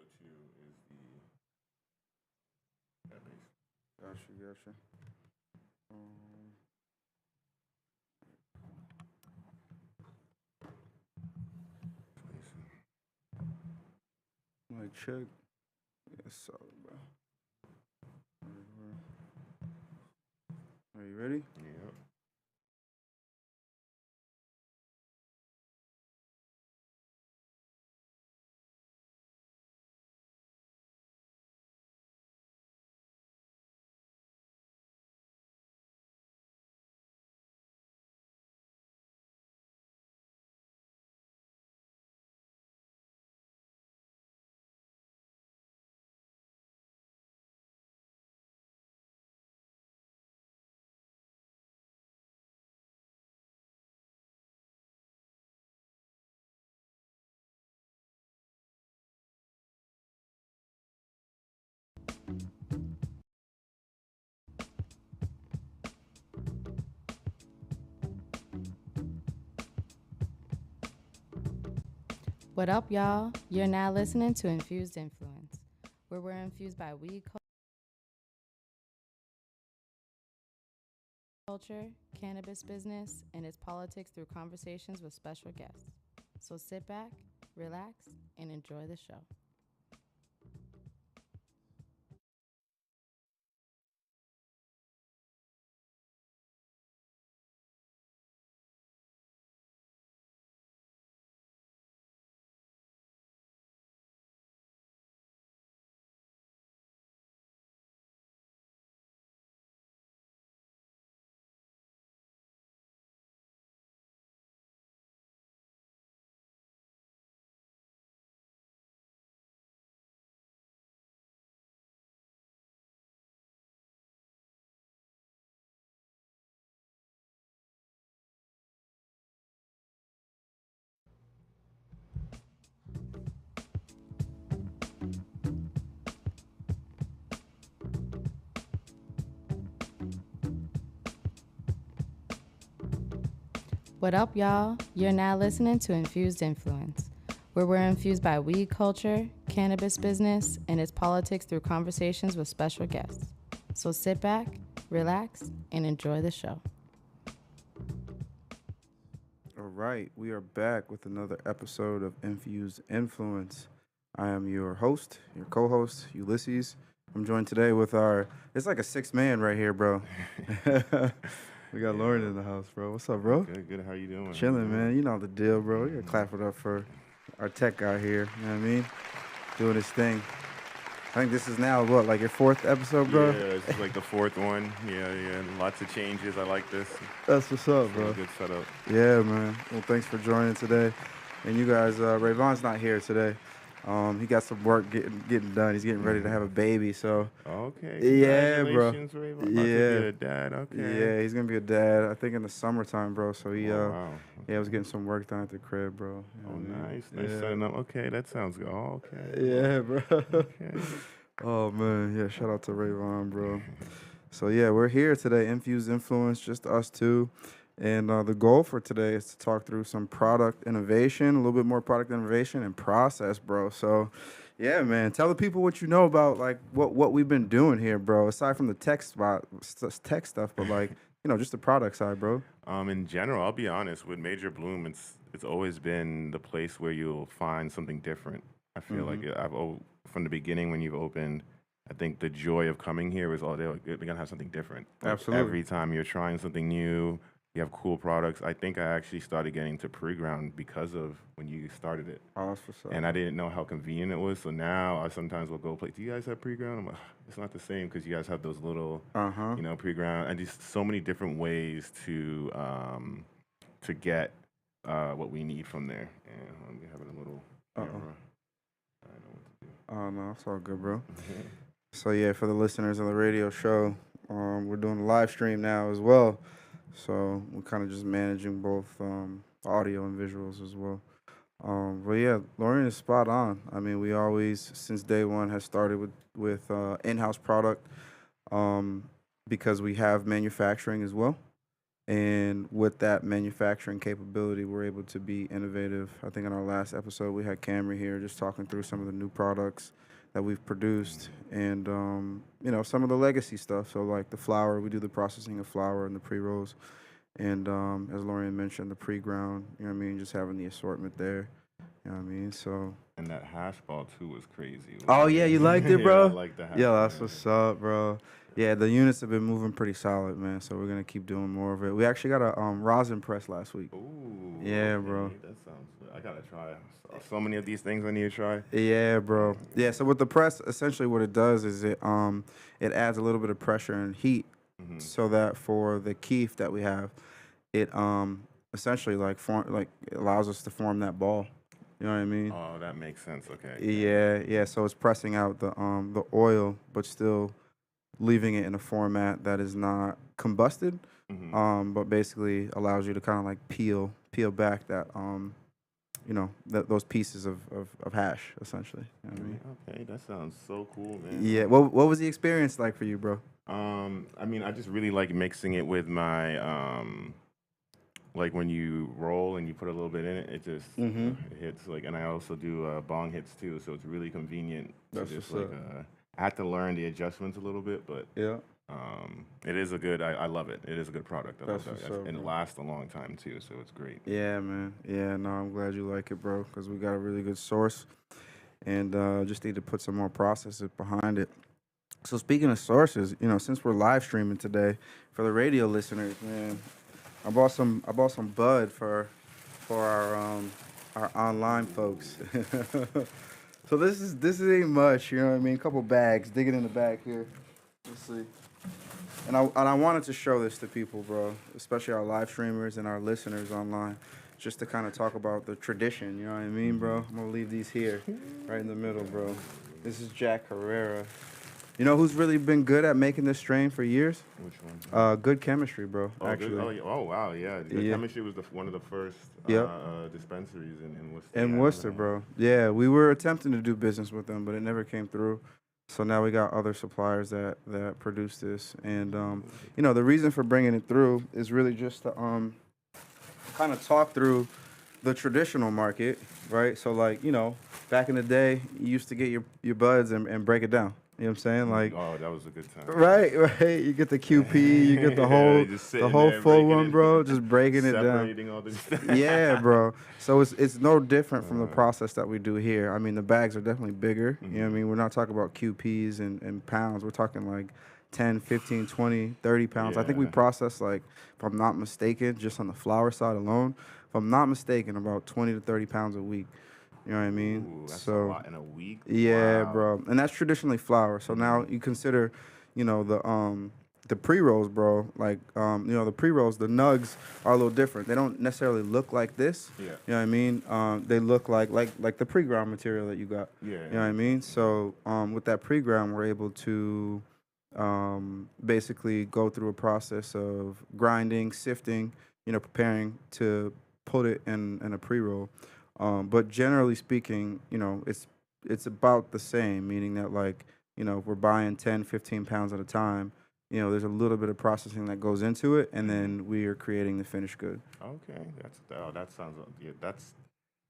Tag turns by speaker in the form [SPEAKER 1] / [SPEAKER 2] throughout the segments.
[SPEAKER 1] go-to is the base.
[SPEAKER 2] Gotcha. Um, Mic check. Yes, solid, bro. Are you ready?
[SPEAKER 1] Yep.
[SPEAKER 3] What up, y'all? You're now listening to Infused Influence, where we're infused by weed culture, cannabis business, and its politics through conversations with special guests. So sit back, relax, and enjoy the show. What up, y'all? You're now listening to Infused Influence, where we're infused by weed culture, cannabis business, and its politics through conversations with special guests. So sit back, relax, and enjoy the show.
[SPEAKER 2] All right, we are back with another episode of Infused Influence. I am your host, your co-host, Ulysses. I'm joined today with it's like a six man right here, bro. We got Lauren in the house, bro. What's up, bro?
[SPEAKER 1] Good. How you doing?
[SPEAKER 2] Chilling, man. You know the deal, bro. We gotta clap it up for our tech guy here. You know what I mean? Doing his thing. I think this is now what, like your fourth episode, bro?
[SPEAKER 1] Yeah, this is like the fourth one. Yeah. Lots of changes. I like this.
[SPEAKER 2] That's what's up, bro.
[SPEAKER 1] Good setup.
[SPEAKER 2] Yeah, man. Well, thanks for joining today. And you guys, Rayvon's not here today. He got some work getting done. He's getting ready to have a baby, so.
[SPEAKER 1] Okay.
[SPEAKER 2] Yeah, bro.
[SPEAKER 1] Congratulations, Ray. About to be a dad. Okay.
[SPEAKER 2] Yeah, he's gonna be a dad. I think in the summertime, bro. So he,
[SPEAKER 1] wow.
[SPEAKER 2] yeah, I was getting some work done at the crib, bro. You know
[SPEAKER 1] Oh,
[SPEAKER 2] what I mean?
[SPEAKER 1] nice
[SPEAKER 2] Yeah.
[SPEAKER 1] setting up. Okay, that sounds good. Oh, okay.
[SPEAKER 2] Yeah, bro.
[SPEAKER 1] Okay.
[SPEAKER 2] Oh man, yeah. Shout out to Rayvon, bro. So yeah, we're here today. Infused Influence, just us two. And the goal for today is to talk through some product innovation, a little bit more product innovation and process, bro. So, yeah, man, tell the people what you know about like what we've been doing here, bro. Aside from the tech stuff, but like just the product side, bro.
[SPEAKER 1] In general, I'll be honest. With Major Bloom, it's always been the place where you'll find something different. I feel like from the beginning when you've opened, I think the joy of coming here is they're gonna have something different. Like,
[SPEAKER 2] Absolutely.
[SPEAKER 1] every time you're trying something new, you have cool products. I think I actually started getting to pre-ground because of when you started it.
[SPEAKER 2] Oh, that's what's up.
[SPEAKER 1] And I didn't know how convenient it was. So now I sometimes will go play. Do you guys have pre-ground? I'm like, it's not the same because you guys have those little, pre-ground, and just so many different ways to get what we need from there. And we having a little camera. I know what to do.
[SPEAKER 2] Oh no, it's all good, bro. So yeah, for the listeners on the radio show, we're doing a live stream now as well. So we're kind of just managing both audio and visuals as well. But yeah, Lauren is spot on. I mean, we always, since day one, has started with in-house product because we have manufacturing as well. And with that manufacturing capability, we're able to be innovative. I think in our last episode, we had Camry here just talking through some of the new products that we've produced and, some of the legacy stuff. So, like the flour, we do the processing of flour and the pre rolls. And as Lorian mentioned, the pre ground, you know what I mean? Just having the assortment there, you know what I mean? So,
[SPEAKER 1] And that hash ball too was crazy.
[SPEAKER 2] oh, yeah, you liked it,
[SPEAKER 1] Yeah,
[SPEAKER 2] bro?
[SPEAKER 1] I like the hash
[SPEAKER 2] Yeah,
[SPEAKER 1] ball.
[SPEAKER 2] that's what's up, bro. Yeah, the units have been moving pretty solid, man. So we're gonna keep doing more of it. We actually got a rosin press last week.
[SPEAKER 1] Ooh,
[SPEAKER 2] Yeah,
[SPEAKER 1] okay,
[SPEAKER 2] bro.
[SPEAKER 1] that sounds good. I gotta try. So many of these things I need to try.
[SPEAKER 2] Yeah, bro. Yeah, so with the press, essentially what it does is it adds a little bit of pressure and heat, so that for the keef that we have, it essentially it allows us to form that ball. You know what I mean?
[SPEAKER 1] Oh, that makes sense. Okay.
[SPEAKER 2] Yeah, yeah. So it's pressing out the oil, but still leaving it in a format that is not combusted, but basically allows you to kind of like peel back that those pieces of hash essentially. You know what I mean?
[SPEAKER 1] Okay, that sounds so cool, man.
[SPEAKER 2] Yeah. What was the experience like for you, bro?
[SPEAKER 1] I mean, I just really like mixing it with my like when you roll and you put a little bit in it, it just it hits like. And I also do bong hits too, so it's really convenient.
[SPEAKER 2] That's
[SPEAKER 1] to just
[SPEAKER 2] what's
[SPEAKER 1] like
[SPEAKER 2] up.
[SPEAKER 1] I have to learn the adjustments a little bit, but
[SPEAKER 2] Yeah.
[SPEAKER 1] it is a good. I love it. It is a good product. I
[SPEAKER 2] That's
[SPEAKER 1] love that.
[SPEAKER 2] what's up,
[SPEAKER 1] And it
[SPEAKER 2] bro.
[SPEAKER 1] lasts a long time too, so it's great.
[SPEAKER 2] Yeah, man. Yeah, no, I'm glad you like it, bro, because we got a really good source, and just need to put some more processes behind it. So speaking of sources, since we're live streaming today, for the radio listeners, man, I bought some bud for our online folks. So this ain't much, you know what I mean? A couple bags, dig it in the bag here. Let's see. And I wanted to show this to people, bro, especially our live streamers and our listeners online, just to kind of talk about the tradition, you know what I mean, bro? I'm gonna leave these here, right in the middle, bro. This is Jack Herrera. You know who's really been good at making this strain for years?
[SPEAKER 1] Which one?
[SPEAKER 2] Good chemistry, bro.
[SPEAKER 1] Oh,
[SPEAKER 2] Actually.
[SPEAKER 1] good. Oh, yeah. Oh, wow. Yeah. The
[SPEAKER 2] Yeah.
[SPEAKER 1] chemistry was one of the first
[SPEAKER 2] Yep.
[SPEAKER 1] dispensaries in Worcester.
[SPEAKER 2] In
[SPEAKER 1] Yeah, I
[SPEAKER 2] Worcester,
[SPEAKER 1] remember
[SPEAKER 2] bro. Yeah, we were attempting to do business with them, but it never came through. So now we got other suppliers that produce this, and the reason for bringing it through is really just to kind of talk through the traditional market, right? So like back in the day, you used to get your buds and break it down. You know what I'm saying? Like,
[SPEAKER 1] Oh, that was a good time.
[SPEAKER 2] right. You get the QP, you get the
[SPEAKER 1] Yeah,
[SPEAKER 2] whole
[SPEAKER 1] just
[SPEAKER 2] the
[SPEAKER 1] sitting
[SPEAKER 2] whole
[SPEAKER 1] there
[SPEAKER 2] full
[SPEAKER 1] breaking
[SPEAKER 2] one,
[SPEAKER 1] it.
[SPEAKER 2] bro. Just breaking it down.
[SPEAKER 1] Separating all this stuff.
[SPEAKER 2] Yeah, bro. So it's no different from the process that we do here. I mean, the bags are definitely bigger. You know what I mean? We're not talking about QPs and pounds. We're talking like 10, 15, 20, 30 pounds. I think we
[SPEAKER 1] Yeah.
[SPEAKER 2] process, like, if I'm not mistaken, just on the flour side alone, if I'm not mistaken, about 20 to 30 pounds a week. You know what I mean?
[SPEAKER 1] Ooh, that's
[SPEAKER 2] So
[SPEAKER 1] a lot in a week.
[SPEAKER 2] yeah,
[SPEAKER 1] Wow.
[SPEAKER 2] bro. And that's traditionally flour. So now you consider, the pre-rolls, bro. Like, the pre-rolls, the nugs are a little different. They don't necessarily look like this.
[SPEAKER 1] Yeah.
[SPEAKER 2] You know what I mean? They look like the pre-ground material that you got.
[SPEAKER 1] Yeah.
[SPEAKER 2] You know what I mean? So with that pre-ground, we're able to basically go through a process of grinding, sifting, preparing to put it in a pre-roll. But generally speaking, it's about the same, meaning that, like, if we're buying 10, 15 pounds at a time, there's a little bit of processing that goes into it, and then we are creating the finished good.
[SPEAKER 1] Okay. That sounds. Yeah, that's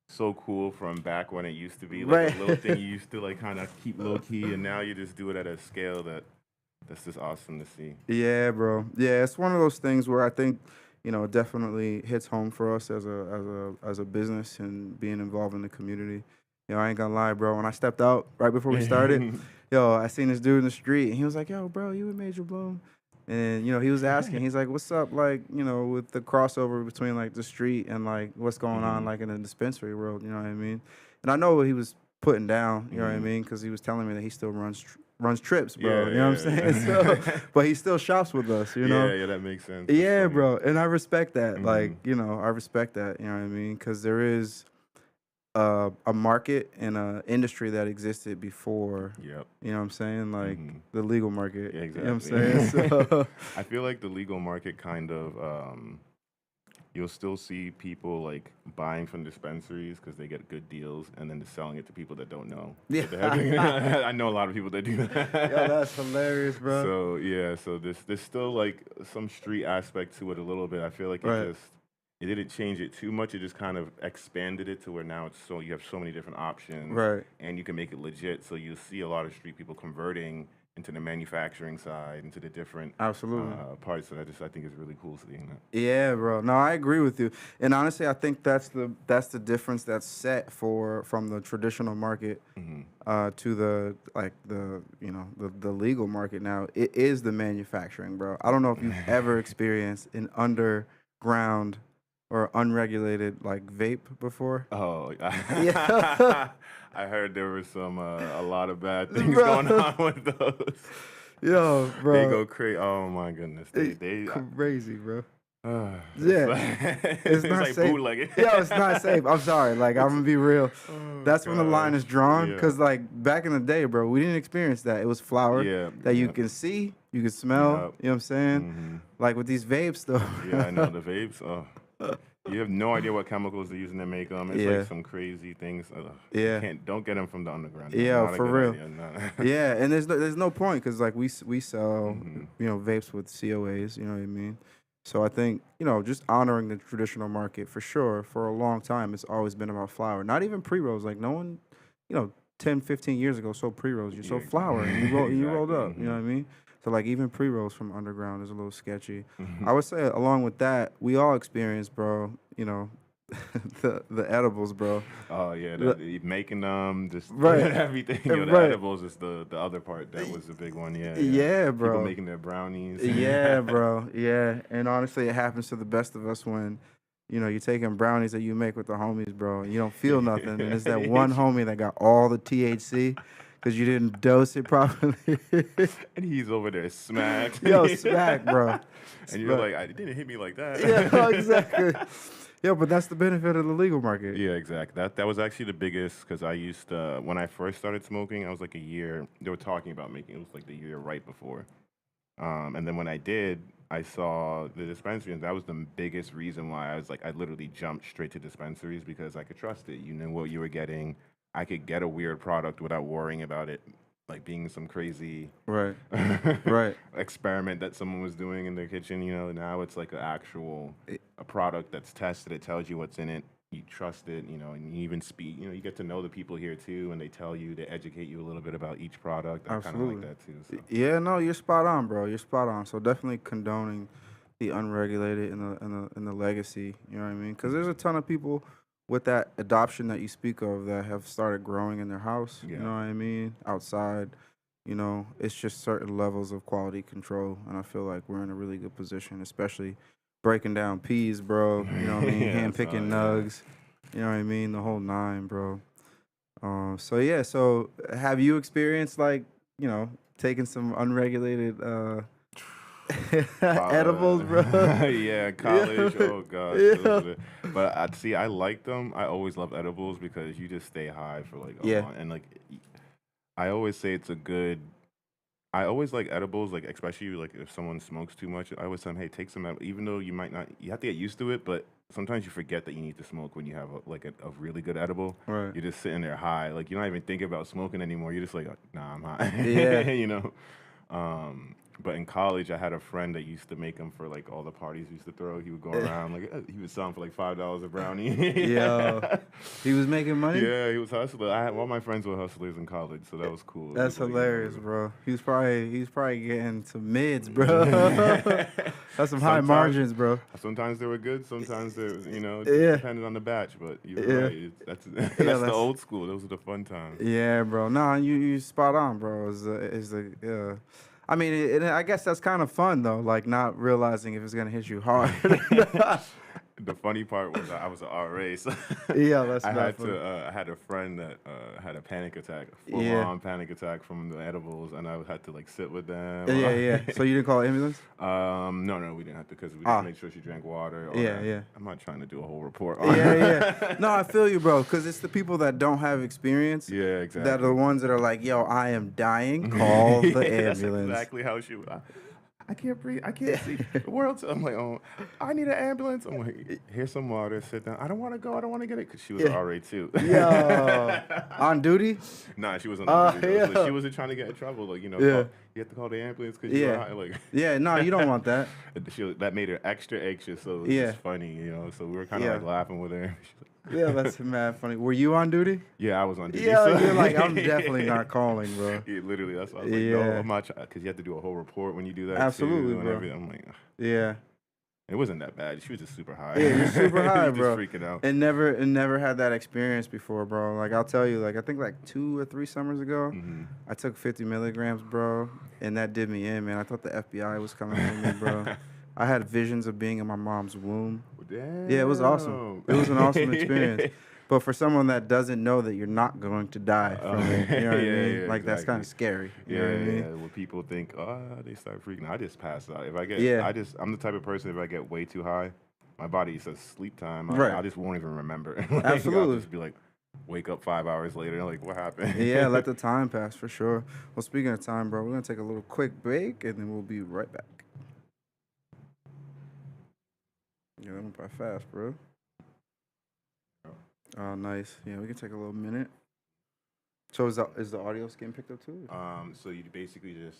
[SPEAKER 1] so cool from back when it used to be like
[SPEAKER 2] Right.
[SPEAKER 1] a little thing you used to like kind of keep low key, and now you just do it at a scale that's just awesome to see.
[SPEAKER 2] Yeah, bro. Yeah, it's one of those things where I think, it definitely hits home for us as a business and being involved in the community. I ain't gonna lie, bro. When I stepped out right before we started, I seen this dude in the street, and he was like, "Yo, bro, you with Major Bloom?" And he was asking, he's like, "What's up, like, with the crossover between like the street and like what's going on like in the dispensary world?" You know what I mean? And I know what he was putting down. You know what I mean? Because he was telling me that he still runs trips, bro.
[SPEAKER 1] Yeah,
[SPEAKER 2] you know what I'm
[SPEAKER 1] yeah,
[SPEAKER 2] saying?
[SPEAKER 1] yeah.
[SPEAKER 2] So, but he still shops with us. You know?
[SPEAKER 1] Yeah, that makes sense. That's
[SPEAKER 2] Yeah,
[SPEAKER 1] funny.
[SPEAKER 2] bro, and I respect that. Like, I respect that. You know what I mean? Because there is a market and a industry that existed before.
[SPEAKER 1] Yep.
[SPEAKER 2] You know what I'm saying? Like the legal market.
[SPEAKER 1] Yeah,
[SPEAKER 2] You know what I'm
[SPEAKER 1] exactly.
[SPEAKER 2] saying? So,
[SPEAKER 1] I feel like the legal market kind of you'll still see people like buying from dispensaries because they get good deals, and then just selling it to people that don't know.
[SPEAKER 2] Yeah.
[SPEAKER 1] I know a lot of people that do that.
[SPEAKER 2] Yo, that's hilarious, bro.
[SPEAKER 1] So yeah, so there's still like some street aspect to it a little bit. I feel like
[SPEAKER 2] Right.
[SPEAKER 1] it didn't change it too much. It just kind of expanded it to where now it's so you have so many different options,
[SPEAKER 2] Right.
[SPEAKER 1] and you can make it legit. So you see a lot of street people converting into the manufacturing side, into the different
[SPEAKER 2] Absolutely.
[SPEAKER 1] parts. So I think is really cool seeing that.
[SPEAKER 2] Yeah, bro. No, I agree with you. And honestly, I think that's the difference that's set from the traditional market to the the legal market now. It is the manufacturing, bro. I don't know if you've ever experienced an underground or unregulated like vape before.
[SPEAKER 1] Oh,
[SPEAKER 2] Yeah.
[SPEAKER 1] I heard there was some a lot of bad things
[SPEAKER 2] Bro.
[SPEAKER 1] going on with those.
[SPEAKER 2] Yo, bro.
[SPEAKER 1] They go crazy. Oh my goodness, they
[SPEAKER 2] crazy, bro.
[SPEAKER 1] it's
[SPEAKER 2] Yeah.
[SPEAKER 1] like,
[SPEAKER 2] It's not
[SPEAKER 1] like
[SPEAKER 2] safe.
[SPEAKER 1] bootlegging.
[SPEAKER 2] Yo, it's not safe. I'm sorry. Like, I'm gonna be real.
[SPEAKER 1] Oh,
[SPEAKER 2] That's when the line is drawn.
[SPEAKER 1] Yeah.
[SPEAKER 2] Cause like back in the day, bro, we didn't experience that. It was flour
[SPEAKER 1] Yeah,
[SPEAKER 2] that you
[SPEAKER 1] yeah.
[SPEAKER 2] can see, you can smell.
[SPEAKER 1] Yep.
[SPEAKER 2] You know what I'm saying?
[SPEAKER 1] Mhm.
[SPEAKER 2] Like with these vapes, though.
[SPEAKER 1] Yeah, I know the vapes. Oh. You have no idea what chemicals they're using to make them. It's
[SPEAKER 2] Yeah.
[SPEAKER 1] like some crazy things.
[SPEAKER 2] Yeah.
[SPEAKER 1] Don't get them from the underground.
[SPEAKER 2] Yeah,
[SPEAKER 1] Not a
[SPEAKER 2] for
[SPEAKER 1] good
[SPEAKER 2] real.
[SPEAKER 1] idea, no.
[SPEAKER 2] Yeah, and there's no point because like we sell
[SPEAKER 1] Mhm.
[SPEAKER 2] vapes with COAs. You know what I mean? So I think just honoring the traditional market for sure. For a long time, it's always been about flour. Not even pre rolls. Like no one, 10, 15 years ago sold pre rolls. You
[SPEAKER 1] Yeah,
[SPEAKER 2] sold flour and you rolled
[SPEAKER 1] exactly.
[SPEAKER 2] up. You know what I mean? So like even pre rolls from underground is a little sketchy.
[SPEAKER 1] Mhm.
[SPEAKER 2] I would say along with that, we all experience, bro. The edibles, bro.
[SPEAKER 1] Oh yeah, making them, just
[SPEAKER 2] Right.
[SPEAKER 1] everything. The
[SPEAKER 2] Right.
[SPEAKER 1] edibles is the other part that was a big one. Yeah,
[SPEAKER 2] Yeah, bro.
[SPEAKER 1] People making their brownies.
[SPEAKER 2] Yeah, bro. Yeah. And honestly, it happens to the best of us when, you're taking brownies that you make with the homies, bro, and you don't feel nothing. And it's that one homie that got all the THC because you didn't dose it properly.
[SPEAKER 1] And he's over there smacked.
[SPEAKER 2] Yo, smack, bro.
[SPEAKER 1] And you're
[SPEAKER 2] Smack.
[SPEAKER 1] like, it didn't hit me like that.
[SPEAKER 2] Yeah, exactly. Yeah, but that's the benefit of the legal market.
[SPEAKER 1] Yeah, exactly. That was actually the biggest because I used to, when I first started smoking, I was like a year. They were talking about making it was like the year right before, and then when I did, I saw the dispensary, and that was the biggest reason why I was like, I literally jumped straight to dispensaries because I could trust it. You knew what you were getting. I could get a weird product without worrying about it, like being some crazy
[SPEAKER 2] Right. Right.
[SPEAKER 1] experiment that someone was doing in their kitchen. Now it's like a product that's tested. It tells you what's in it. You trust it. And you even speak. You get to know the people here too, and they tell you, they educate you a little bit about each product. I kind of
[SPEAKER 2] Absolutely.
[SPEAKER 1] like that too. So.
[SPEAKER 2] Yeah, no, you're spot on, bro. You're spot on. So definitely condoning the unregulated and the legacy. You know what I mean? Because there's a ton of people with that adoption that you speak of that have started growing in their house. You
[SPEAKER 1] Yeah.
[SPEAKER 2] know what I mean? Outside. It's just certain levels of quality control, and I feel like we're in a really good position, especially breaking down peas, bro. You know what I mean?
[SPEAKER 1] Yeah,
[SPEAKER 2] Hand picking nugs. You know what I mean? The whole nine, bro. So yeah. So have you experienced like taking some unregulated edibles, bro?
[SPEAKER 1] Yeah, college. Oh gosh.
[SPEAKER 2] Yeah.
[SPEAKER 1] But I like them. I always love edibles because you just stay high for like a
[SPEAKER 2] Yeah.
[SPEAKER 1] long, and like I always say it's a good. I always like edibles, like especially like if someone smokes too much. I always tell them, hey, take some. Even though you might not, you have to get used to it. But sometimes you forget that you need to smoke when you have a really good edible.
[SPEAKER 2] Right.
[SPEAKER 1] You're just sitting there high, like you're not even thinking about smoking anymore. You're just like, nah, I'm high.
[SPEAKER 2] Yeah.
[SPEAKER 1] But in college, I had a friend that used to make them for like all the parties we used to throw. He would go around like he would sell them for like $5 a brownie.
[SPEAKER 2] Yo, he was making money.
[SPEAKER 1] Yeah, he was hustler. All my friends were hustlers in college, so that was cool.
[SPEAKER 2] That's
[SPEAKER 1] It was like,
[SPEAKER 2] hilarious, bro. He's probably getting some mids, bro. That's some high
[SPEAKER 1] Sometimes-
[SPEAKER 2] margins, bro.
[SPEAKER 1] Sometimes they were good. Sometimes they, it
[SPEAKER 2] Yeah.
[SPEAKER 1] depended on the batch. But you're
[SPEAKER 2] Yeah.
[SPEAKER 1] right. That's the
[SPEAKER 2] that's-
[SPEAKER 1] old school. Those are the fun times.
[SPEAKER 2] Yeah, bro. Nah, you spot on, bro. I mean, I guess that's kind of fun though, like not realizing if it's gonna hit you hard.
[SPEAKER 1] The funny part was I was an RA, so
[SPEAKER 2] Yeah, that's
[SPEAKER 1] I
[SPEAKER 2] not
[SPEAKER 1] had
[SPEAKER 2] funny.
[SPEAKER 1] to. I had a friend that had a panic attack,
[SPEAKER 2] Yeah.
[SPEAKER 1] full-on panic attack from the edibles, and I had to like sit with them.
[SPEAKER 2] Yeah. So you didn't call an ambulance?
[SPEAKER 1] No, we didn't have to because we just made sure she drank water. all
[SPEAKER 2] Yeah,
[SPEAKER 1] that.
[SPEAKER 2] yeah.
[SPEAKER 1] I'm not trying to do a whole report. On
[SPEAKER 2] Yeah. No, I feel you, bro. Because it's the people that don't have experience
[SPEAKER 1] Yeah, exactly.
[SPEAKER 2] that are the ones that are like, "Yo, I am dying. Call the
[SPEAKER 1] That's
[SPEAKER 2] ambulance."
[SPEAKER 1] exactly how she. I can't breathe. I can't see. The world's. I'm like, oh, I need an ambulance. I'm like, here's some water. Sit down. I don't want to go. I don't want to get it because she was
[SPEAKER 2] Yeah.
[SPEAKER 1] RA too.
[SPEAKER 2] Yo, on duty?
[SPEAKER 1] Nah, she wasn't on duty though. So
[SPEAKER 2] Yeah.
[SPEAKER 1] she wasn't trying to get in trouble. Like,
[SPEAKER 2] Yeah.
[SPEAKER 1] you have to call the ambulance because you were
[SPEAKER 2] Yeah.
[SPEAKER 1] high. Like,
[SPEAKER 2] Yeah, no, you don't want that.
[SPEAKER 1] that made her extra anxious. So it was
[SPEAKER 2] Yeah.
[SPEAKER 1] just funny, So we were kind of
[SPEAKER 2] Yeah.
[SPEAKER 1] like laughing with her.
[SPEAKER 2] Yeah, that's mad funny. Were you on duty?
[SPEAKER 1] Yeah, I was on duty.
[SPEAKER 2] Yeah,
[SPEAKER 1] so-
[SPEAKER 2] you're like, I'm definitely not calling, bro.
[SPEAKER 1] Yeah, literally. That's why I was like,
[SPEAKER 2] Yeah.
[SPEAKER 1] no, I'm not because you have to do a whole report when you do that.
[SPEAKER 2] Absolutely,
[SPEAKER 1] too, and
[SPEAKER 2] bro.
[SPEAKER 1] everything. I'm like, ugh.
[SPEAKER 2] Yeah.
[SPEAKER 1] It wasn't that bad. She was just super high.
[SPEAKER 2] Yeah, you're super high,
[SPEAKER 1] Just
[SPEAKER 2] bro.
[SPEAKER 1] freaking out.
[SPEAKER 2] And never had that experience before, bro. Like, I'll tell you, like, I think like 2 or 3 summers ago,
[SPEAKER 1] Mhm.
[SPEAKER 2] I took 50 milligrams, bro, and that did me in, man. I thought the FBI was coming for me, bro. I had visions of being in my mom's womb.
[SPEAKER 1] Damn.
[SPEAKER 2] Yeah, it was awesome. It was an awesome experience. But for someone that doesn't know that you're not going to die from it, you know what I mean?
[SPEAKER 1] Yeah,
[SPEAKER 2] Like, that's
[SPEAKER 1] exactly.
[SPEAKER 2] kind of scary. You
[SPEAKER 1] Yeah,
[SPEAKER 2] know what I mean?
[SPEAKER 1] yeah. When people think, oh, they start freaking out. I just pass out. If I get,
[SPEAKER 2] Yeah.
[SPEAKER 1] I'm the type of person, if I get way too high, my body says sleep time.
[SPEAKER 2] Right.
[SPEAKER 1] I just won't even remember. Like,
[SPEAKER 2] Absolutely.
[SPEAKER 1] I'll just be like, wake up 5 hours later. Like, what happened?
[SPEAKER 2] Yeah, let the time pass for sure. Well, speaking of time, bro, we're going to take a little quick break, and then we'll be right back. Yeah, that went by fast, bro. Oh, nice. Yeah, we can take a little minute. So is the audio getting picked up too?
[SPEAKER 1] So you basically just.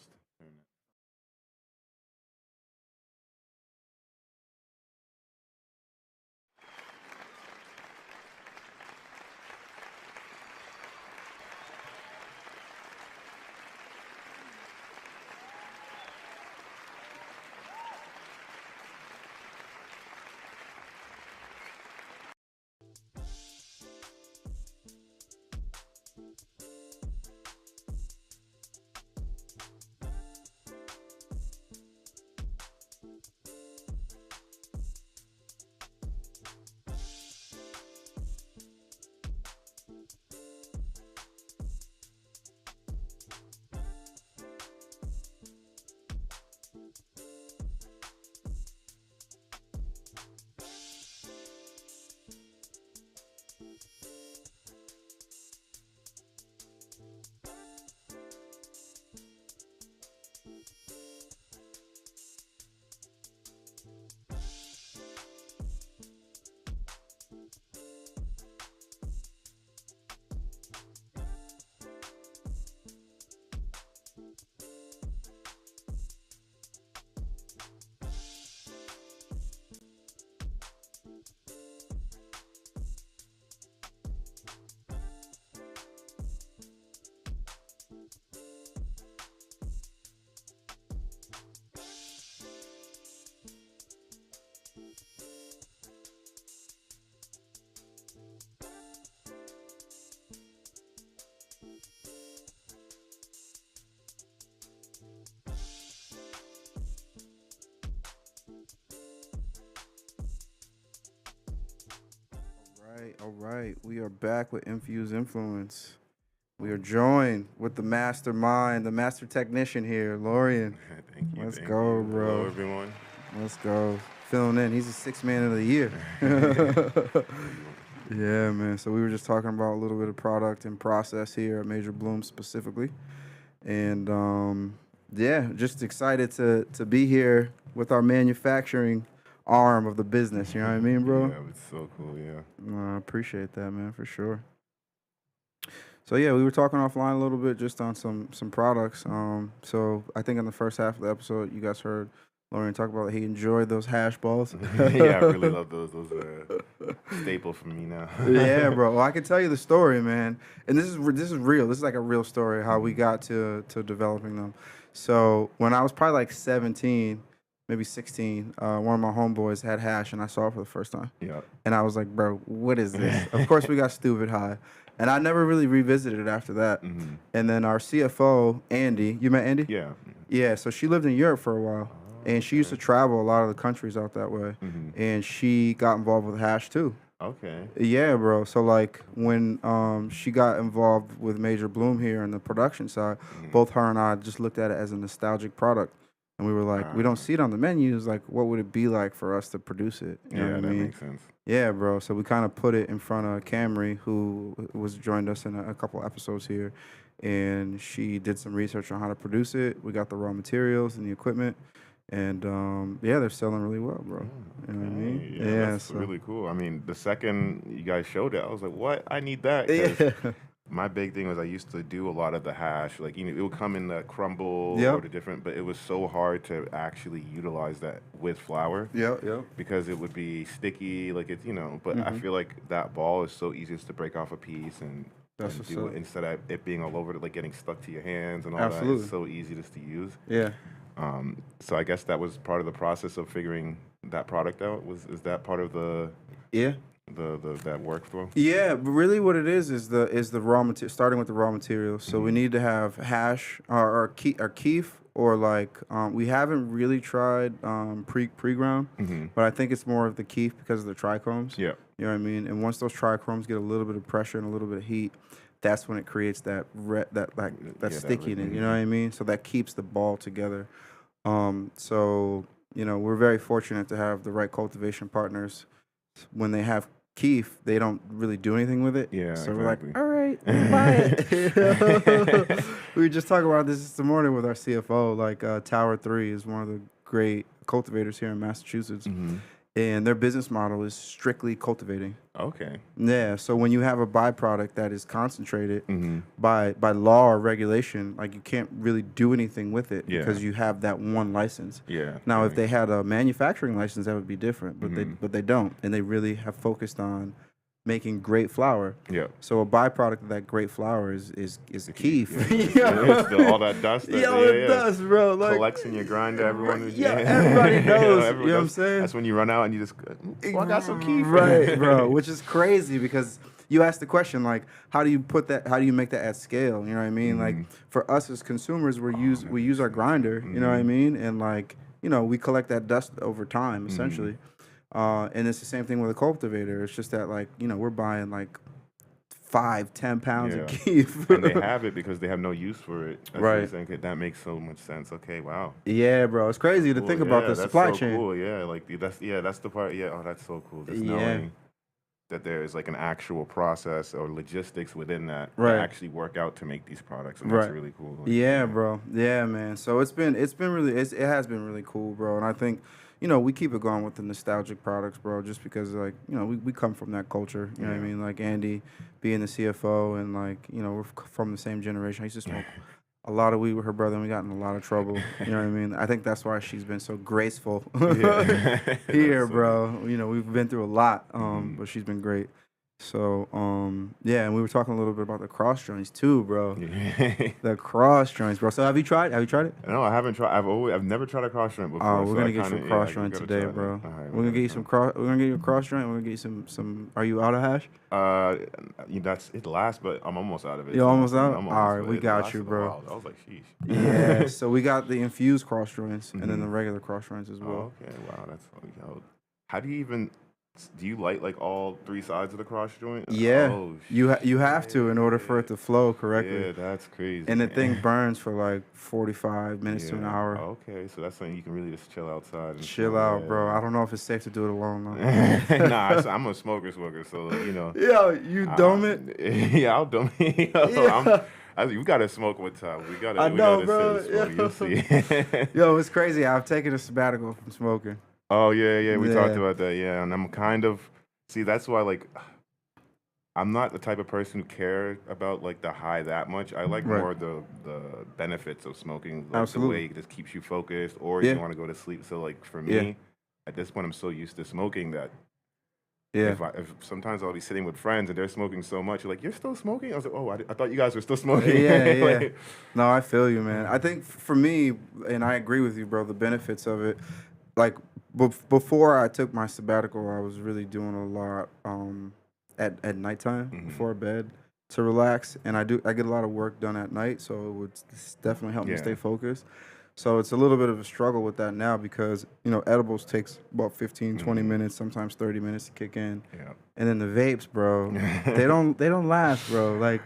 [SPEAKER 2] All right. We are back with Infused Influence. We are joined with the mastermind, the master technician here, Lorian.
[SPEAKER 1] Thank you.
[SPEAKER 2] Let's
[SPEAKER 1] thank
[SPEAKER 2] go,
[SPEAKER 1] you.
[SPEAKER 2] bro.
[SPEAKER 1] Hello, everyone.
[SPEAKER 2] Let's go. Filling in. He's the 6th man of the year. Yeah, man. So we were just talking about a little bit of product and process here at Major Bloom specifically. And yeah, just excited to be here with our manufacturing arm of the business. You know what I mean, bro?
[SPEAKER 1] Yeah, it's so cool. Yeah.
[SPEAKER 2] I appreciate that, man, for sure. So yeah, we were talking offline a little bit just on some products. So I think in the first half of the episode, you guys heard Lorian talk about he enjoyed those hash balls.
[SPEAKER 1] Yeah, I really love those. Those are a staple for me now.
[SPEAKER 2] Yeah, bro. Well, I can tell you the story, man. And this is real. This is like a real story how we got to developing them. So when I was probably like 17, maybe 16, one of my homeboys had hash, and I saw it for the first time.
[SPEAKER 1] Yeah.
[SPEAKER 2] And I was like, bro, what is this? Of course, we got stupid high. And I never really revisited it after that.
[SPEAKER 1] Mm-hmm.
[SPEAKER 2] And then our CFO, Andy, you met Andy?
[SPEAKER 1] Yeah.
[SPEAKER 2] Yeah, so she lived in Europe for a while. And she used to travel a lot of the countries out that way.
[SPEAKER 1] Mm-hmm.
[SPEAKER 2] And she got involved with hash too.
[SPEAKER 1] Okay.
[SPEAKER 2] Yeah, bro. So like when she got involved with Major Bloom here on the production side, both her and I just looked at it as a nostalgic product. And we were like, we don't see it on the menus. Like, what would it be like for us to produce it? You know
[SPEAKER 1] Yeah,
[SPEAKER 2] what I
[SPEAKER 1] that
[SPEAKER 2] mean?
[SPEAKER 1] makes sense.
[SPEAKER 2] Yeah, bro. So we kind of put it in front of Camry, who was joined us in a couple episodes here. And she did some research on how to produce it. We got the raw materials and the equipment. And yeah, they're selling really well, bro. You know what I mean?
[SPEAKER 1] Okay, yeah,
[SPEAKER 2] Yeah.
[SPEAKER 1] that's
[SPEAKER 2] So
[SPEAKER 1] really cool. I mean, the second you guys showed it, I was like, "What? I need that!" Because
[SPEAKER 2] yeah.
[SPEAKER 1] my big thing was I used to do a lot of the hash. Like, it would come in the crumble or
[SPEAKER 2] Yep.
[SPEAKER 1] the different, but it was so hard to actually utilize that with flour
[SPEAKER 2] Yep. Yep.
[SPEAKER 1] because it would be sticky. Like but I
[SPEAKER 2] Hmm.
[SPEAKER 1] feel like that ball is so easy just to break off a piece
[SPEAKER 2] That's
[SPEAKER 1] and
[SPEAKER 2] what's
[SPEAKER 1] do
[SPEAKER 2] up.
[SPEAKER 1] it instead of it being all over, like getting stuck to your hands and all that. It's
[SPEAKER 2] Absolutely.
[SPEAKER 1] so easy just to use.
[SPEAKER 2] Yeah.
[SPEAKER 1] So I guess that was part of the process of figuring that product out. Is that part of
[SPEAKER 2] Yeah.
[SPEAKER 1] the that workflow?
[SPEAKER 2] Yeah, but really what it is the raw material, starting with the raw materials. So we
[SPEAKER 1] Hmm.
[SPEAKER 2] need to have hash or keef or like we haven't really tried pre-ground,
[SPEAKER 1] Hmm.
[SPEAKER 2] but I think it's more of the keef because of the trichomes.
[SPEAKER 1] Yeah.
[SPEAKER 2] You know what I mean? And once those trichomes get a little bit of pressure and a little bit of heat, that's when it creates that
[SPEAKER 1] Yeah.
[SPEAKER 2] stickiness. You know what I mean? So that keeps the ball together. So we're very fortunate to have the right cultivation partners. When they have keef, they don't really do anything with it.
[SPEAKER 1] Yeah.
[SPEAKER 2] So we're like,
[SPEAKER 1] Exactly.
[SPEAKER 2] all right, we'll buy it. We were just talking about this morning with our CFO. Like Tower 3 is one of the great cultivators here in Massachusetts,
[SPEAKER 1] Hmm.
[SPEAKER 2] and their business model is strictly cultivating.
[SPEAKER 1] Okay.
[SPEAKER 2] Yeah, so when you have a byproduct that is concentrated
[SPEAKER 1] Hmm.
[SPEAKER 2] by law or regulation, like you can't really do anything with it
[SPEAKER 1] Yeah.
[SPEAKER 2] because you have that one license.
[SPEAKER 1] Yeah.
[SPEAKER 2] Now,
[SPEAKER 1] that
[SPEAKER 2] if they
[SPEAKER 1] makes
[SPEAKER 2] had a manufacturing license, that would be different, but
[SPEAKER 1] Mhm.
[SPEAKER 2] they don't, and they really have focused on making great flour.
[SPEAKER 1] Yeah.
[SPEAKER 2] So a byproduct of that great flour is
[SPEAKER 1] The
[SPEAKER 2] keef.
[SPEAKER 1] Yeah. It's all that dust.
[SPEAKER 2] Yo,
[SPEAKER 1] Yeah.
[SPEAKER 2] it
[SPEAKER 1] Yeah.
[SPEAKER 2] does, bro. Like,
[SPEAKER 1] Collects in your grinder. Everyone is.
[SPEAKER 2] yeah,
[SPEAKER 1] Yeah.
[SPEAKER 2] everybody knows.
[SPEAKER 1] Everyone
[SPEAKER 2] You know what I'm
[SPEAKER 1] does.
[SPEAKER 2] saying?
[SPEAKER 1] That's when you run out and you just. Well, I got some keef.
[SPEAKER 2] Right, bro. Which is crazy because you asked the question like, how do you put that? How do you make that at scale? You know what I mean? Like
[SPEAKER 1] Mhm.
[SPEAKER 2] for us as consumers, we use our grinder. You know what I
[SPEAKER 1] Mhm.
[SPEAKER 2] mean? And like we collect that dust over time,
[SPEAKER 1] Mhm.
[SPEAKER 2] essentially. And it's the same thing with a cultivator. It's just that like we're buying like 5-10 pounds of
[SPEAKER 1] Yeah.
[SPEAKER 2] keef.
[SPEAKER 1] And they have it because they have no use for it. That's what I'm
[SPEAKER 2] Right.
[SPEAKER 1] saying. Okay, that makes so much sense. Okay, wow.
[SPEAKER 2] Yeah, bro. It's crazy to
[SPEAKER 1] Cool.
[SPEAKER 2] think about
[SPEAKER 1] Yeah,
[SPEAKER 2] the
[SPEAKER 1] that's
[SPEAKER 2] supply
[SPEAKER 1] so
[SPEAKER 2] chain.
[SPEAKER 1] cool. Yeah, like that's the part. Yeah, oh, that's so cool. Just
[SPEAKER 2] Yeah.
[SPEAKER 1] knowing that there is like an actual process or logistics within that
[SPEAKER 2] Right.
[SPEAKER 1] actually work out to make these products, and
[SPEAKER 2] Right.
[SPEAKER 1] that's really cool. Like,
[SPEAKER 2] Yeah, bro. Yeah, man. So it has been really cool, bro. And I think, we keep it going with the nostalgic products, bro, just because like, we come from that culture. You know what I
[SPEAKER 1] Yeah.
[SPEAKER 2] mean? Like Andy being the CFO and like, we're from the same generation. I used to smoke a lot of weed with her brother and we got in a lot of trouble. You know what I mean? I think that's why she's been so graceful
[SPEAKER 1] Yeah.
[SPEAKER 2] here,
[SPEAKER 1] That's so
[SPEAKER 2] bro. We've been through a lot,
[SPEAKER 1] Mhm.
[SPEAKER 2] but she's been great. So, yeah, and we were talking a little bit about the cross joints too, bro.
[SPEAKER 1] Yeah.
[SPEAKER 2] The cross joints, bro. So have you tried? Have you tried it?
[SPEAKER 1] No, I haven't tried. I've never tried a cross joint before.
[SPEAKER 2] Oh, we're
[SPEAKER 1] so
[SPEAKER 2] gonna
[SPEAKER 1] I
[SPEAKER 2] get you a
[SPEAKER 1] kinda,
[SPEAKER 2] cross
[SPEAKER 1] you
[SPEAKER 2] joint
[SPEAKER 1] gotta
[SPEAKER 2] today,
[SPEAKER 1] try that.
[SPEAKER 2] bro.
[SPEAKER 1] All right,
[SPEAKER 2] We're gonna get you some cross. We're gonna get you a cross joint. We're gonna get you some. Are you out of hash?
[SPEAKER 1] That's it lasts, but I'm almost out of it.
[SPEAKER 2] You
[SPEAKER 1] so
[SPEAKER 2] almost
[SPEAKER 1] I'm
[SPEAKER 2] out?
[SPEAKER 1] almost,
[SPEAKER 2] All right,
[SPEAKER 1] but
[SPEAKER 2] we
[SPEAKER 1] it
[SPEAKER 2] got
[SPEAKER 1] lasted
[SPEAKER 2] you,
[SPEAKER 1] a
[SPEAKER 2] bro.
[SPEAKER 1] while. I was like, sheesh.
[SPEAKER 2] Yeah. So we got the infused cross joints and then
[SPEAKER 1] Mhm.
[SPEAKER 2] the regular cross joints as well.
[SPEAKER 1] Oh, okay. Wow, that's yo. How do you even do you light like all three sides of the cross joint?
[SPEAKER 2] Yeah,
[SPEAKER 1] Oh,
[SPEAKER 2] you have to in order for it to flow correctly.
[SPEAKER 1] yeah, that's crazy.
[SPEAKER 2] And the thing burns for like 45 minutes to an
[SPEAKER 1] Yeah.
[SPEAKER 2] hour.
[SPEAKER 1] Okay, so that's something you can really just chill outside and
[SPEAKER 2] Chill out, bro. I don't know if it's safe to do it alone though.
[SPEAKER 1] Nah, I'm a smoker, so like,
[SPEAKER 2] Yo, you dome it?
[SPEAKER 1] Yeah, I'll dome it.
[SPEAKER 2] Yeah.
[SPEAKER 1] We gotta smoke one time.
[SPEAKER 2] I
[SPEAKER 1] We
[SPEAKER 2] know,
[SPEAKER 1] gotta
[SPEAKER 2] bro.
[SPEAKER 1] sit and smoke. You'll see.
[SPEAKER 2] Yo, it's crazy. I've taken a sabbatical from smoking.
[SPEAKER 1] Oh yeah, we talked
[SPEAKER 2] Yeah.
[SPEAKER 1] about that. Yeah, and I'm kind of see that's why like I'm not the type of person who care about like the high that much. I like
[SPEAKER 2] Right.
[SPEAKER 1] more the benefits of smoking, like
[SPEAKER 2] Absolutely.
[SPEAKER 1] the way it just keeps you focused, or
[SPEAKER 2] Yeah.
[SPEAKER 1] you want to go to sleep. So like for
[SPEAKER 2] Yeah.
[SPEAKER 1] me, at this point, I'm so used to smoking that
[SPEAKER 2] Yeah.
[SPEAKER 1] if sometimes I'll be sitting with friends and they're smoking so much, like you're still smoking. I was like, oh, I thought you guys were still smoking.
[SPEAKER 2] Yeah, yeah.
[SPEAKER 1] Like,
[SPEAKER 2] No, I feel you, man. I think for me, and I agree with you, bro, the benefits of it, like before I took my sabbatical, I was really doing a lot at nighttime
[SPEAKER 1] Mhm.
[SPEAKER 2] before bed to relax, and I get a lot of work done at night, so it would definitely help me
[SPEAKER 1] Yeah.
[SPEAKER 2] stay focused. So it's a little bit of a struggle with that now because edibles takes about 15, 20
[SPEAKER 1] Mhm.
[SPEAKER 2] minutes, sometimes 30 minutes to kick in.
[SPEAKER 1] yeah.
[SPEAKER 2] And then the vapes, bro, they don't last, bro. Like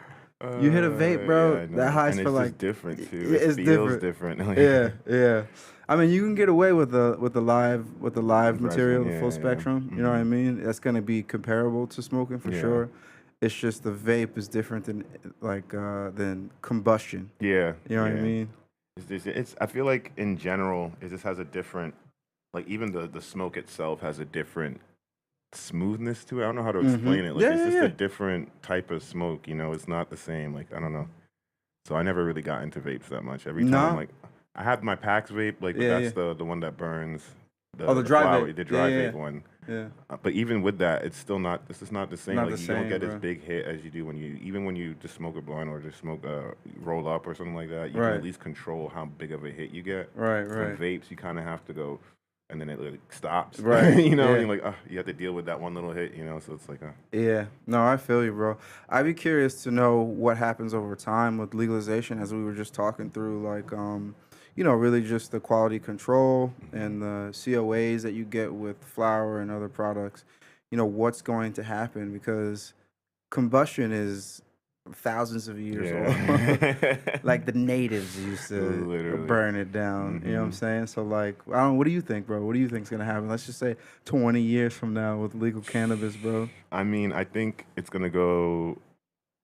[SPEAKER 2] you hit a vape, bro,
[SPEAKER 1] Yeah, I know.
[SPEAKER 2] that high's
[SPEAKER 1] and
[SPEAKER 2] for
[SPEAKER 1] it's
[SPEAKER 2] like
[SPEAKER 1] just different too.
[SPEAKER 2] yeah,
[SPEAKER 1] It
[SPEAKER 2] it's
[SPEAKER 1] feels
[SPEAKER 2] different.
[SPEAKER 1] different.
[SPEAKER 2] Yeah, yeah. I mean, you can get away with the live
[SPEAKER 1] Resin,
[SPEAKER 2] material, the
[SPEAKER 1] yeah,
[SPEAKER 2] full
[SPEAKER 1] yeah.
[SPEAKER 2] spectrum. You know what I
[SPEAKER 1] Mhm.
[SPEAKER 2] mean? That's gonna be comparable to smoking for
[SPEAKER 1] Yeah.
[SPEAKER 2] sure. It's just the vape is different than than combustion.
[SPEAKER 1] Yeah.
[SPEAKER 2] You know what I
[SPEAKER 1] yeah.
[SPEAKER 2] mean?
[SPEAKER 1] It's I feel like in general, it just has a different, like even the smoke itself has a different smoothness to it. I don't know how to explain it. Like
[SPEAKER 2] Yeah,
[SPEAKER 1] it's
[SPEAKER 2] yeah,
[SPEAKER 1] just a
[SPEAKER 2] yeah.
[SPEAKER 1] different type of smoke. It's not the same. Like I don't know. So I never really got into vapes that much. Every time
[SPEAKER 2] No.
[SPEAKER 1] like I had my PAX vape, like but
[SPEAKER 2] Yeah, yeah.
[SPEAKER 1] that's the one that burns
[SPEAKER 2] Oh,
[SPEAKER 1] the
[SPEAKER 2] the
[SPEAKER 1] the
[SPEAKER 2] dry vape.
[SPEAKER 1] flower, the
[SPEAKER 2] Yeah,
[SPEAKER 1] dry
[SPEAKER 2] yeah,
[SPEAKER 1] vape one.
[SPEAKER 2] yeah.
[SPEAKER 1] But even with that, it's still not. This is not the same.
[SPEAKER 2] Not the
[SPEAKER 1] Like you don't
[SPEAKER 2] same,
[SPEAKER 1] get as
[SPEAKER 2] bro.
[SPEAKER 1] big hit as you do when you even when you just smoke a blunt or just smoke a roll up or something like that. You can
[SPEAKER 2] Right.
[SPEAKER 1] at least control how big of a hit you get.
[SPEAKER 2] Right,
[SPEAKER 1] With
[SPEAKER 2] right.
[SPEAKER 1] vapes, you kind of have to go, and then it like stops.
[SPEAKER 2] Right.
[SPEAKER 1] And
[SPEAKER 2] Yeah.
[SPEAKER 1] you're like, oh, you have to deal with that one little hit. So it's like,
[SPEAKER 2] Yeah, no, I feel you, bro. I'd be curious to know what happens over time with legalization, as we were just talking through, like, really just the quality control and the COAs that you get with flour and other products. What's going to happen because combustion is thousands of years old.
[SPEAKER 1] yeah,
[SPEAKER 2] Like the natives used to
[SPEAKER 1] literally.
[SPEAKER 2] burn it down. You know what I'm
[SPEAKER 1] Hmm.
[SPEAKER 2] saying? So like, I don't. What do you think, bro? What do you think's gonna happen? Let's just say 20 years from now with legal cannabis, bro.
[SPEAKER 1] I mean, I think it's gonna go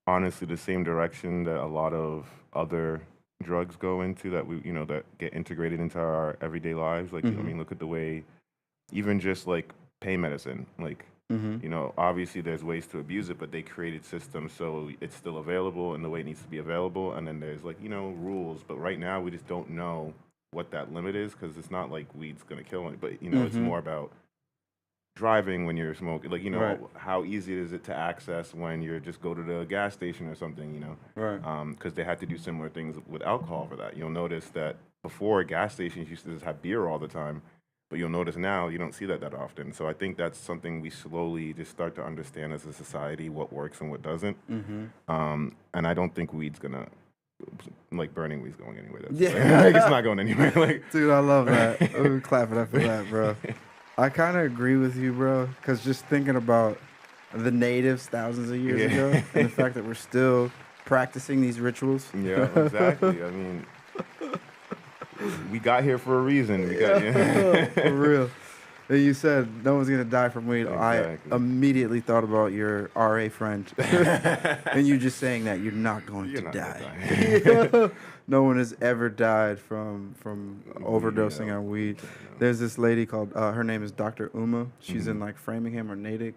[SPEAKER 1] honestly the same direction that a lot of other drugs go into that that get integrated into our everyday lives. Like, I
[SPEAKER 2] Mhm.
[SPEAKER 1] mean, look at the way even just like pain medicine, like,
[SPEAKER 2] Mhm.
[SPEAKER 1] obviously there's ways to abuse it, but they created systems so it's still available and the way it needs to be available. And then there's like, rules, but right now we just don't know what that limit is because it's not like weed's gonna kill it, but it's
[SPEAKER 2] Mhm.
[SPEAKER 1] more about driving when you're smoking, like
[SPEAKER 2] Right.
[SPEAKER 1] how easy is it to access when you're just go to the gas station or something,
[SPEAKER 2] Right.
[SPEAKER 1] because they had to do similar things with alcohol for that. You'll notice that before gas stations used to just have beer all the time, but you'll notice now you don't see that often. So I think that's something we slowly just start to understand as a society what works and what doesn't.
[SPEAKER 2] Mhm.
[SPEAKER 1] And I don't think weed's gonna like burning weed's going anywhere. That's
[SPEAKER 2] Yeah.
[SPEAKER 1] like, it's not going anywhere. Like,
[SPEAKER 2] Dude, I love that. Ooh, clap it up for that, bro. I kind of agree with you, bro. Cause just thinking about the natives thousands of years ago,
[SPEAKER 1] yeah,
[SPEAKER 2] and the fact that we're still practicing these rituals.
[SPEAKER 1] yeah, exactly. I mean, we got here for a reason. We got
[SPEAKER 2] For real. And you said no one's gonna die from weed. I
[SPEAKER 1] exactly.
[SPEAKER 2] immediately thought about your RA friend, and you just saying that you're not going
[SPEAKER 1] You're
[SPEAKER 2] to
[SPEAKER 1] not gonna
[SPEAKER 2] die.
[SPEAKER 1] die.
[SPEAKER 2] No one has ever died from overdosing
[SPEAKER 1] Yeah.
[SPEAKER 2] on weed.
[SPEAKER 1] No.
[SPEAKER 2] There's this lady called her name is Dr. Uma. She's in
[SPEAKER 1] Mhm.
[SPEAKER 2] like Framingham or Natick.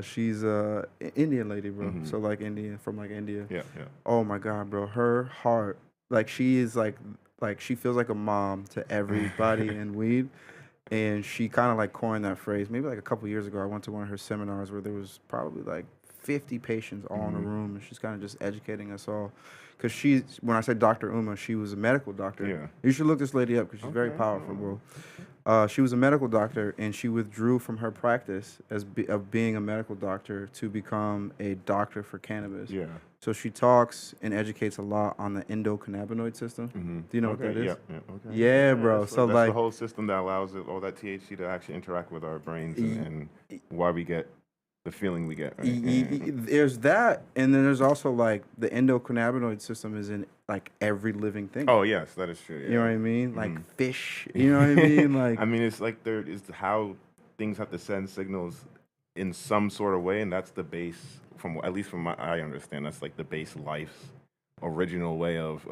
[SPEAKER 2] She's Indian lady, bro.
[SPEAKER 1] Mhm.
[SPEAKER 2] So like India from like India.
[SPEAKER 1] Yeah, yeah.
[SPEAKER 2] Oh my God, bro. Her heart, like she is like she feels like a mom to everybody in weed. And she kind of like coined that phrase. Maybe like a couple years ago, I went to one of her seminars where there was probably like 50 patients all in a
[SPEAKER 1] Mhm.
[SPEAKER 2] room, and she's kind of just educating us all. Because when I said Dr. Uma, she was a medical doctor.
[SPEAKER 1] Yeah.
[SPEAKER 2] You should look this lady up because she's very
[SPEAKER 1] Okay.
[SPEAKER 2] powerful,
[SPEAKER 1] Oh.
[SPEAKER 2] bro. She was a medical doctor, and she withdrew from her practice of being a medical doctor to become a doctor for cannabis.
[SPEAKER 1] Yeah.
[SPEAKER 2] So she talks and educates a lot on the endocannabinoid system.
[SPEAKER 1] Mhm.
[SPEAKER 2] Do you know
[SPEAKER 1] Okay.
[SPEAKER 2] what that is?
[SPEAKER 1] Yeah. Yeah. Okay.
[SPEAKER 2] Yeah, bro.
[SPEAKER 1] That's,
[SPEAKER 2] So
[SPEAKER 1] that's
[SPEAKER 2] like,
[SPEAKER 1] the whole system that allows all that THC to actually interact with our brains
[SPEAKER 2] Y-
[SPEAKER 1] and why we get the feeling we get. Right?
[SPEAKER 2] there's that, and then there's also like the endocannabinoid system is in like every living thing.
[SPEAKER 1] Oh yes, that is true. Yeah.
[SPEAKER 2] You know what I mean? Like
[SPEAKER 1] Mhm.
[SPEAKER 2] fish. You know what I mean? Like
[SPEAKER 1] I mean, it's like there is how things have to send signals in some sort of way, and that's the base. From at least from my I understand, that's like the base life's original way of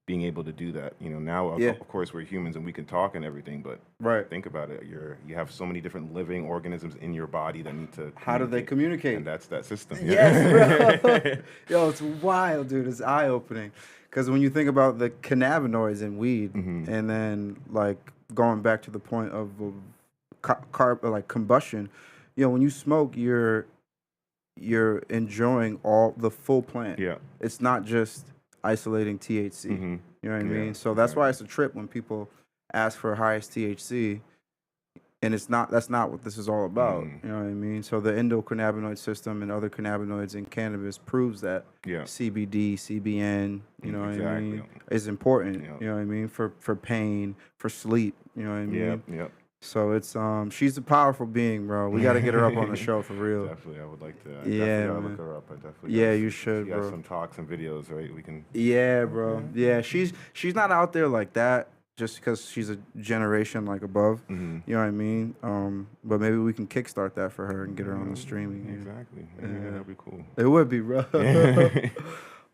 [SPEAKER 1] being able to do that. Now
[SPEAKER 2] yeah,
[SPEAKER 1] of course we're humans and we can talk and everything, but
[SPEAKER 2] right.
[SPEAKER 1] think about it. You have so many different living organisms in your body that need to
[SPEAKER 2] How do they communicate?
[SPEAKER 1] and that's that system.
[SPEAKER 2] Yes, bro. Yo, it's wild, dude. It's eye opening. Because when you think about the cannabinoids in weed,
[SPEAKER 1] Mhm.
[SPEAKER 2] and then like going back to the point of like combustion, when you smoke, you're enjoying all the full plant.
[SPEAKER 1] Yeah.
[SPEAKER 2] It's not just isolating THC.
[SPEAKER 1] Mhm.
[SPEAKER 2] You know what I
[SPEAKER 1] Yeah,
[SPEAKER 2] mean? So that's why it's a trip when people ask for highest THC, and that's not what this is all about.
[SPEAKER 1] Mhm.
[SPEAKER 2] You know what I mean? So the endocannabinoid system and other cannabinoids in cannabis proves that
[SPEAKER 1] Yeah.
[SPEAKER 2] CBD, CBN, you know what I
[SPEAKER 1] Exactly.
[SPEAKER 2] mean, is important.
[SPEAKER 1] Yeah.
[SPEAKER 2] You know what I mean? For pain, for sleep. You know what I mean?
[SPEAKER 1] Yep. Yep.
[SPEAKER 2] So it's she's a powerful being, bro. We got to get her up on the show for real.
[SPEAKER 1] Definitely, I would like to. I
[SPEAKER 2] Yeah,
[SPEAKER 1] definitely gotta
[SPEAKER 2] man.
[SPEAKER 1] look her up. I definitely.
[SPEAKER 2] Yeah,
[SPEAKER 1] gotta
[SPEAKER 2] you
[SPEAKER 1] s-
[SPEAKER 2] should,
[SPEAKER 1] She has
[SPEAKER 2] bro.
[SPEAKER 1] some talks and videos, right? We can.
[SPEAKER 2] Yeah, bro.
[SPEAKER 1] Okay.
[SPEAKER 2] Yeah, she's not out there like that just because she's a generation like above.
[SPEAKER 1] Mhm.
[SPEAKER 2] You know what I mean? But maybe we can kickstart that for her and get her on the streaming.
[SPEAKER 1] Exactly.
[SPEAKER 2] Yeah.
[SPEAKER 1] Yeah, that'd be cool.
[SPEAKER 2] It would be, bro.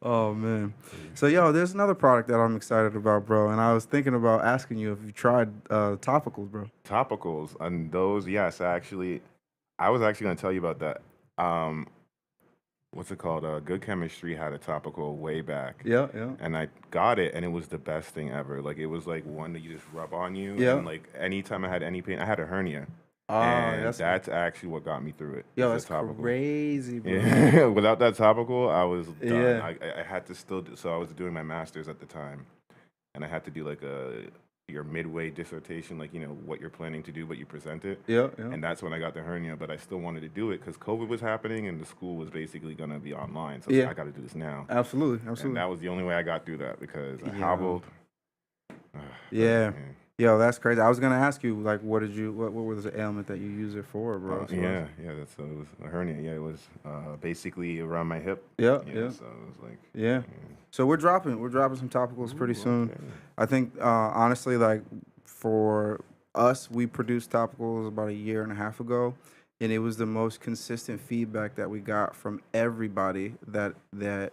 [SPEAKER 2] Oh man. So yo, there's another product that I'm excited about, bro. And I was thinking about asking you if you tried topicals, bro.
[SPEAKER 1] Topicals and those, yes, I was actually going to tell you about that. Um, what's it called? Good Chemistry had a topical way back,
[SPEAKER 2] Yeah, yeah.
[SPEAKER 1] and I got it, and it was the best thing ever. Like it was like one that you just rub on you,
[SPEAKER 2] Yeah.
[SPEAKER 1] and like anytime I had any pain, I had a hernia,
[SPEAKER 2] Ah,
[SPEAKER 1] and that's actually what got me through it.
[SPEAKER 2] yo,
[SPEAKER 1] Is the
[SPEAKER 2] that's
[SPEAKER 1] topical.
[SPEAKER 2] crazy, bro.
[SPEAKER 1] Yeah, without that topical, I was done.
[SPEAKER 2] Yeah.
[SPEAKER 1] I had to still do, so I was doing my master's at the time, and I had to do like your midway dissertation, like what you're planning to do, but you present it.
[SPEAKER 2] Yeah, yeah.
[SPEAKER 1] And that's when I got the hernia, but I still wanted to do it because COVID was happening and the school was basically gonna be online. So
[SPEAKER 2] Yeah.
[SPEAKER 1] I got to do this now.
[SPEAKER 2] Absolutely,
[SPEAKER 1] And
[SPEAKER 2] absolutely.
[SPEAKER 1] that was the only way I got through that because I
[SPEAKER 2] Yeah.
[SPEAKER 1] hobbled.
[SPEAKER 2] Yeah.
[SPEAKER 1] But,
[SPEAKER 2] Yo, that's crazy. I was gonna ask you, like, what was the ailment that you use it for, bro? So
[SPEAKER 1] yeah, that's it was a hernia. Yeah, it was basically around my hip.
[SPEAKER 2] Yeah,
[SPEAKER 1] Yeah,
[SPEAKER 2] yeah.
[SPEAKER 1] so it was like
[SPEAKER 2] Yeah. So we're dropping some topicals pretty soon.
[SPEAKER 1] okay.
[SPEAKER 2] I think honestly, like for us, we produced topicals about a year and a half ago, and it was the most consistent feedback that we got from everybody that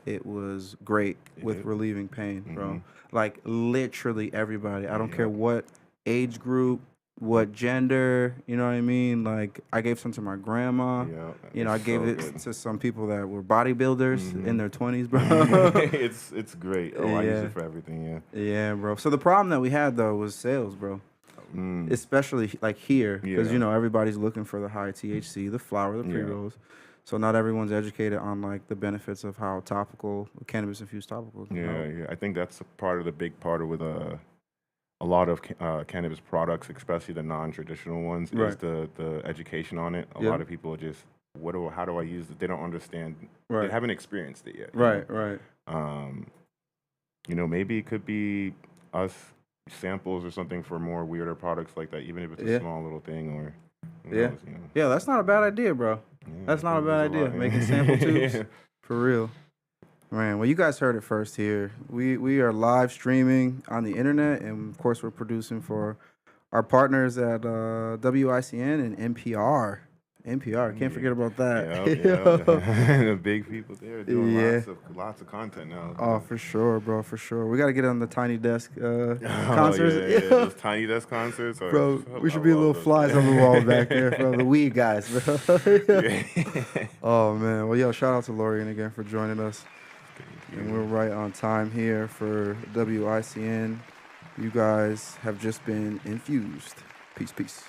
[SPEAKER 2] it was great with
[SPEAKER 1] Yeah.
[SPEAKER 2] relieving pain, bro.
[SPEAKER 1] Mhm.
[SPEAKER 2] Like literally everybody. I don't
[SPEAKER 1] Yeah.
[SPEAKER 2] care what age group, what gender, you know what I mean? Like I gave some to my grandma.
[SPEAKER 1] Yeah,
[SPEAKER 2] You know, I
[SPEAKER 1] it's
[SPEAKER 2] gave
[SPEAKER 1] so
[SPEAKER 2] it
[SPEAKER 1] good.
[SPEAKER 2] to some people that were bodybuilders in their 20s, bro.
[SPEAKER 1] It's great. Oh, I use
[SPEAKER 2] Yeah.
[SPEAKER 1] it for everything. Yeah.
[SPEAKER 2] Yeah, bro. So the problem that we had though was sales, bro.
[SPEAKER 1] Mm.
[SPEAKER 2] Especially like here, because
[SPEAKER 1] Yeah.
[SPEAKER 2] everybody's looking for the high THC, the flower, the
[SPEAKER 1] Yeah.
[SPEAKER 2] pre rolls. So not everyone's educated on like the benefits of how topical cannabis infused topicals. can
[SPEAKER 1] Yeah,
[SPEAKER 2] help.
[SPEAKER 1] yeah. I think that's a part of the big part of with a lot of cannabis products, especially the non-traditional ones,
[SPEAKER 2] Right.
[SPEAKER 1] is the education on it. A
[SPEAKER 2] Yeah.
[SPEAKER 1] lot of people are just, how do I use it? They don't understand.
[SPEAKER 2] Right.
[SPEAKER 1] They haven't experienced it yet.
[SPEAKER 2] Right, right.
[SPEAKER 1] Maybe it could be us samples or something for more weirder products like that, even if it's a
[SPEAKER 2] Yeah.
[SPEAKER 1] small little thing or. Who
[SPEAKER 2] Yeah.
[SPEAKER 1] knows,
[SPEAKER 2] Yeah, that's not a bad idea, bro.
[SPEAKER 1] Yeah,
[SPEAKER 2] That's
[SPEAKER 1] I
[SPEAKER 2] not a
[SPEAKER 1] think
[SPEAKER 2] bad
[SPEAKER 1] there's
[SPEAKER 2] idea.
[SPEAKER 1] lot, yeah.
[SPEAKER 2] Making sample tubes.
[SPEAKER 1] Yeah.
[SPEAKER 2] For real. Man, well, you guys heard it first here. We are live streaming on the internet, and of course, we're producing for our partners at WICN and NPR. NPR, can't forget about that.
[SPEAKER 1] Yeah. The big people there doing
[SPEAKER 2] Yeah.
[SPEAKER 1] lots of content now.
[SPEAKER 2] Oh, for sure, bro, for sure. We got to get on the Tiny Desk
[SPEAKER 1] Oh,
[SPEAKER 2] concerts.
[SPEAKER 1] yeah. Those Tiny Desk concerts. Are,
[SPEAKER 2] Bro, we
[SPEAKER 1] I
[SPEAKER 2] should be
[SPEAKER 1] love
[SPEAKER 2] little
[SPEAKER 1] those.
[SPEAKER 2] flies on the wall back there, bro. The weed guys, bro.
[SPEAKER 1] Yeah.
[SPEAKER 2] Oh, man. Well, yo, shout out to Lorian again for joining us. And we're right on time here for WICN. You guys have just been infused. Peace, peace.